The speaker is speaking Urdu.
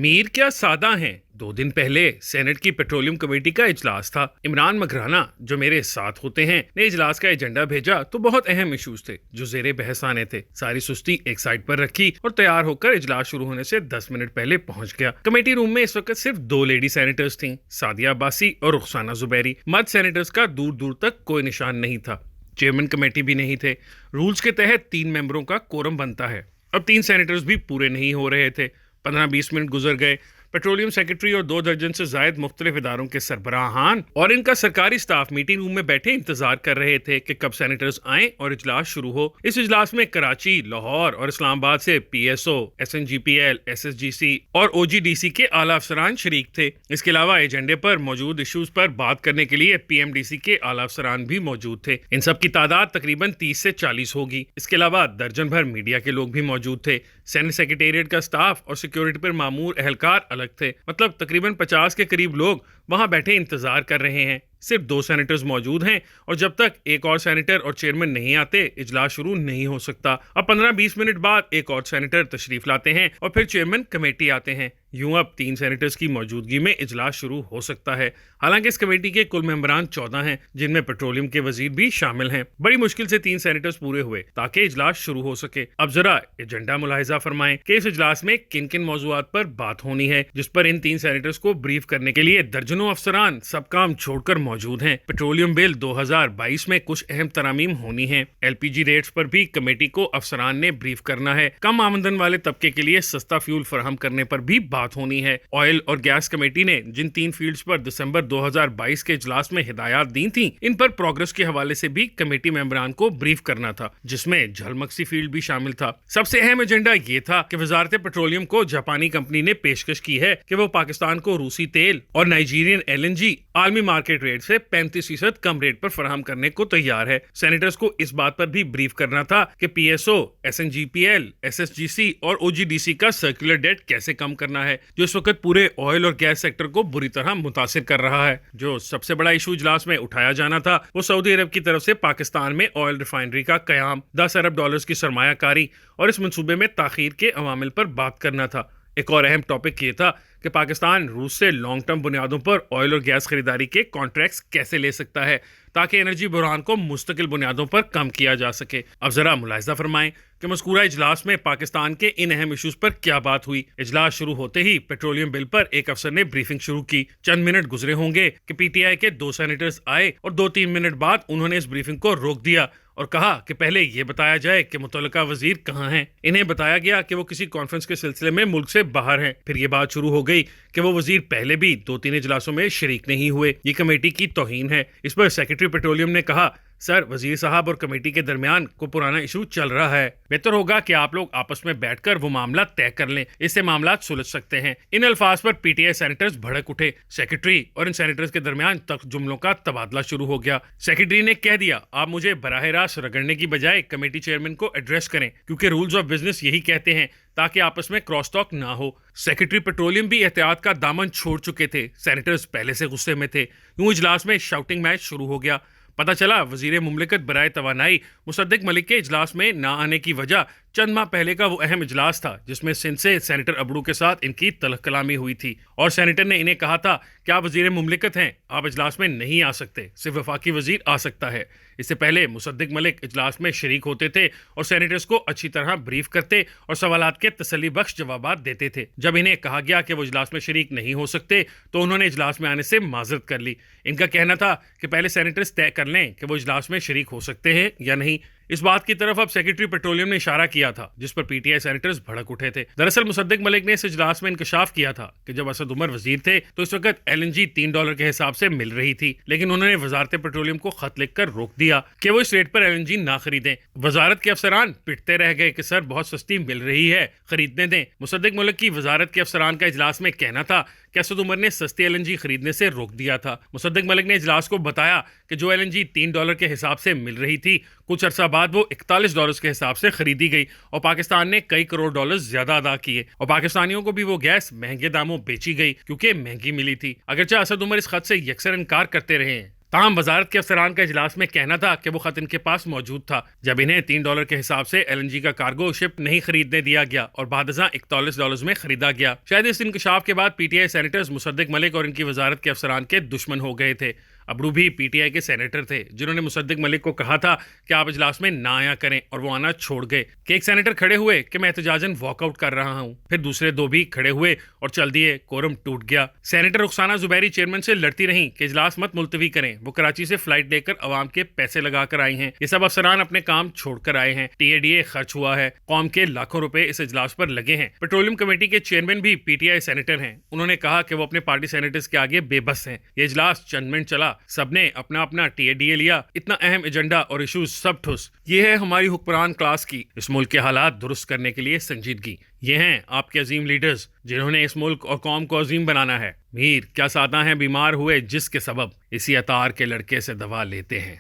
امیر کیا سادہ ہیں؟ 2 دن پہلے سینٹ کی پیٹرولیم کمیٹی کا اجلاس تھا۔ عمران مکرانا جو میرے ساتھ ہوتے ہیں نے اجلاس کا ایجنڈا بھیجا تو بہت اہم ایشوز تھے جو زیر بحث آنے تھے۔ ساری سستی ایک سائڈ پر رکھی اور تیار ہو کر اجلاس شروع ہونے سے 10 منٹ پہلے پہنچ گیا۔ کمیٹی روم میں اس وقت صرف 2 لیڈی سینیٹرز تھیں، سعدیہ عباسی اور رخسانہ زبیری۔ مرد سینیٹرز کا دور دور تک کوئی نشان نہیں تھا۔ چیئرمین کمیٹی بھی نہیں تھے۔ رولز کے تحت 3 ممبروں کا کورم بنتا ہے۔ اب 3 سینیٹرز بھی پورے نہیں ہو رہے تھے۔ 15-20 منٹ گزر گئے۔ پیٹرولیم سیکرٹری اور 2 درجن سے زائد مختلف اداروں کے سربراہان اور ان کا سرکاری سٹاف میٹنگ روم میں بیٹھے انتظار کر رہے تھے کہ کب سینیٹرز آئیں اور اجلاس شروع ہو۔ اس اجلاس میں کراچی، لاہور اور اسلام آباد سے P S O, S N G P L, S S G C اور او جی ڈی سی کے اعلیٰ افسران شریک تھے۔ اس کے علاوہ ایجنڈے پر موجود ایشوز پر بات کرنے کے لیے پی ایم ڈی سی کے اعلیٰ افسران بھی موجود تھے۔ ان سب کی تعداد تقریباً 30 سے 40 ہوگی۔ اس کے علاوہ درجن بھر میڈیا کے لوگ بھی موجود تھے۔ سینٹ سیکریٹریٹ کا سٹاف اور سیکیورٹی پر مامور اہلکار الگ تھے۔ مطلب تقریباً 50 کے قریب لوگ وہاں بیٹھے انتظار کر رہے ہیں۔ صرف 2 سینیٹرز موجود ہیں اور جب تک ایک اور سینیٹر اور چیئرمین نہیں آتے اجلاس شروع نہیں ہو سکتا۔ اب 15-20 منٹ بعد ایک اور سینیٹر تشریف لاتے ہیں اور پھر چیئرمین کمیٹی آتے ہیں۔ یوں اب 3 سینیٹرز کی موجودگی میں اجلاس شروع ہو سکتا ہے۔ حالانکہ اس کمیٹی کے کل ممبران 14 ہیں جن میں پیٹرولیم کے وزیر بھی شامل ہیں۔ بڑی مشکل سے 3 سینیٹرز پورے ہوئے تاکہ اجلاس شروع ہو سکے۔ اب ذرا ایجنڈا ملاحظہ فرمائیں کہ اس اجلاس میں کن کن موضوعات پر بات ہونی ہے جس پر ان 3 سینیٹرز کو بریف کرنے کے لیے درجنوں افسران سب کام چھوڑ کر موجود ہیں۔ پیٹرولیم بل 2022 میں کچھ اہم ترامیم ہونی ہیں۔ ایل پی جی ریٹس پر بھی کمیٹی کو افسران نے بریف کرنا ہے۔ کم آمدن والے طبقے کے لیے سستا فیول فراہم کرنے پر بھی بات ہونی ہے۔ آئل اور گیس کمیٹی نے جن 3 فیلڈز پر دسمبر 2022 کے اجلاس میں ہدایات دی تھیں ان پر پروگرس کے حوالے سے بھی کمیٹی ممبران کو بریف کرنا تھا، جس میں جھل مکسی فیلڈ بھی شامل تھا۔ سب سے اہم ایجنڈا یہ تھا کہ وزارت پیٹرولیم کو جاپانی کمپنی نے پیشکش کی ہے کہ وہ پاکستان کو روسی تیل اور نائجیرین ایل این جی عالمی مارکیٹ ریٹ سے 35% کم ریٹ پر فراہم کرنے کو تیار ہے۔ سینیٹرز کو اس بات پر بھی بریف کرنا تھا کہ P S O, S N G P L, S S G C اور او جی ڈی سی کا سرکولر ڈیٹ کیسے کم کرنا ہے جو اس وقت پورے آئل اور گیس سیکٹر کو بری طرح متاثر کر رہا ہے۔ جو سب سے بڑا ایشو اجلاس میں اٹھایا جانا تھا وہ سعودی عرب کی طرف سے پاکستان میں آئل ریفائنری کا قیام، 10 ارب ڈالرز کی سرمایہ کاری اور اس منصوبے میں تاخیر کے عوامل پر بات کرنا تھا۔ ایک اور اہم ٹاپک یہ تھا کہ پاکستان روس سے لانگ ٹرم بنیادوں پر آئل اور گیس خریداری کے کانٹریکٹس کیسے لے سکتا ہے تاکہ انرجی بحران کو مستقل بنیادوں پر کم کیا جا سکے۔ اب ذرا ملاحظہ فرمائیں کہ مذکورہ اجلاس میں پاکستان کے ان اہم ایشوز پر کیا بات ہوئی۔ اجلاس شروع ہوتے ہی پیٹرولیم بل پر ایک افسر نے بریفنگ شروع کی۔ چند منٹ گزرے ہوں گے کہ پی ٹی آئی کے 2 سینیٹرز آئے اور 2-3 منٹ بعد انہوں نے اس بریفنگ کو روک دیا اور کہا کہ پہلے یہ بتایا جائے کہ متعلقہ وزیر کہاں ہیں۔ انہیں بتایا گیا کہ وہ کسی کانفرنس کے سلسلے میں ملک سے باہر ہیں۔ پھر یہ بات شروع ہو گئی کہ وہ وزیر پہلے بھی 2-3 اجلاسوں میں شریک نہیں ہوئے، یہ کمیٹی کی توہین ہے۔ اس پر سیکرٹری پیٹرولیم نے کہا، سر، وزیر صاحب اور کمیٹی کے درمیان کو پرانا ایشو چل رہا ہے، بہتر ہوگا کہ آپ لوگ آپس میں بیٹھ کر وہ معاملہ طے کر لیں، اس سے معاملات سلجھ سکتے ہیں۔ ان الفاظ پر پی ٹی آئی سینیٹرز بھڑک اٹھے۔ سیکرٹری اور ان سینیٹرز کے درمیان تک جملوں کا تبادلہ شروع ہو گیا۔ سیکرٹری نے کہہ دیا، آپ مجھے براہ راست رگڑنے کی بجائے کمیٹی چیئرمین کو ایڈریس کریں کیونکہ رولز آف بزنس یہی کہتے ہیں تاکہ آپس میں کراس ٹاک نہ ہو۔ سیکرٹری پیٹرولیم بھی احتیاط کا دامن چھوڑ چکے تھے۔ سینیٹرز پہلے سے غصے میں تھے۔ یوں اجلاس میں شاؤٹنگ میچ شروع ہو گیا۔ پتہ چلا وزیر مملکت برائے توانائی مصدق ملک کے اجلاس میں نہ آنے کی وجہ چند ماہ پہلے کا وہ اہم اجلاس تھا جس میں سندھ سے سینیٹر ابڑو کے ساتھ ان کی تلخ کلامی ہوئی تھی اور سینیٹر نے انہیں کہا تھا کہ آپ وزیر مملکت ہیں، آپ اجلاس میں نہیں آ سکتے، صرف وفاقی وزیر آ سکتا ہے۔ اس سے پہلے مصدق ملک اجلاس میں شریک ہوتے تھے اور سینیٹرز کو اچھی طرح بریف کرتے اور سوالات کے تسلی بخش جوابات دیتے تھے۔ جب انہیں کہا گیا کہ وہ اجلاس میں شریک نہیں ہو سکتے تو انہوں نے اجلاس میں آنے سے معذرت کر لی۔ ان کا کہنا تھا کہ پہلے سینیٹرز طے کر لیں کہ وہ اجلاس میں شریک ہو سکتے ہیں یا نہیں۔ اس بات کی طرف اب سیکرٹری پیٹرولیم نے اشارہ کیا تھا جس پر پی ٹی آئی سینیٹرز بھڑک اٹھے تھے۔ دراصل مصدق ملک نے اس اجلاس میں انکشاف کیا تھا کہ جب اسد عمر وزیر تھے تو اس وقت ایل این جی $3 کے حساب سے مل رہی تھی، لیکن انہوں نے وزارت پیٹرولیم کو خط لکھ کر روک دیا کہ وہ اس ریٹ پر ایل این جی نہ خریدیں۔ وزارت کے افسران پٹتے رہ گئے کہ سر، بہت سستی مل رہی ہے، خریدنے دیں۔ مصدق ملک کی وزارت کے افسران کا اجلاس میں کہنا تھا کہ اسد عمر نے سستی ایل این جی خریدنے سے روک دیا تھا۔ مصدق ملک نے اجلاس کو بتایا کہ جو ایل این جی $3 کے حساب سے مل رہی تھی کچھ عرصہ بعد وہ $41 کے حساب سے خریدی گئی اور پاکستان نے کئی کروڑ ڈالرز زیادہ ادا کیے اور پاکستانیوں کو بھی وہ گیس مہنگے داموں بیچی گئی کیونکہ مہنگی ملی تھی۔ اگرچہ اسد عمر اس خط سے یکسر انکار کرتے رہے ہیں تاہم وزارت کے افسران کا اجلاس میں کہنا تھا کہ وہ خط ان کے پاس موجود تھا جب انہیں $3 کے حساب سے LNG کا کارگو شپ نہیں خریدنے دیا گیا اور بعد ازاں $41 میں خریدا گیا۔ شاید اس انکشاف کے بعد PTI سینیٹرز مصدق ملک اور ان کی وزارت کے افسران کے دشمن ہو گئے تھے۔ ابرو بھی PTI کے سینیٹر تھے جنہوں نے مصدق ملک کو کہا تھا کہ آپ اجلاس میں نہ آیا کریں، اور وہ آنا چھوڑ گئے کہ ایک سینیٹر کھڑے ہوئے کہ میں احتجاجاً واک آؤٹ کر رہا ہوں، پھر دوسرے دو بھی کھڑے ہوئے اور چل دیے، کورم ٹوٹ گیا۔ سینیٹر رخسانہ زبیری چیئرمین سے لڑتی رہیں کہ اجلاس مت ملتوی کریں، وہ کراچی سے فلائٹ لے کر عوام کے پیسے لگا کر آئی ہیں، یہ سب افسران اپنے کام چھوڑ کر آئے ہیں، TADA خرچ ہوا ہے، قوم کے لاکھوں روپے اس اجلاس پر لگے ہیں۔ پیٹرولیم کمیٹی کے چیئرمین بھی PTI سینیٹر ہیں، انہوں نے کہا کہ وہ اپنے پارٹی سینیٹرز کے آگے بے بس ہیں۔ یہ اجلاس چند منٹ چلا، سب نے اپنا TADA لیا، اتنا اہم ایجنڈا اور ایشوز سب ٹھس۔ یہ ہے ہماری حکمران کلاس کی اس ملک کے حالات درست کرنے کے لیے سنجیدگی۔ یہ ہیں آپ کے عظیم لیڈرز جنہوں نے اس ملک اور قوم کو عظیم بنانا ہے۔ میر کیا سادہ ہیں بیمار ہوئے جس کے سبب اسی عطار کے لڑکے سے دوا لیتے ہیں۔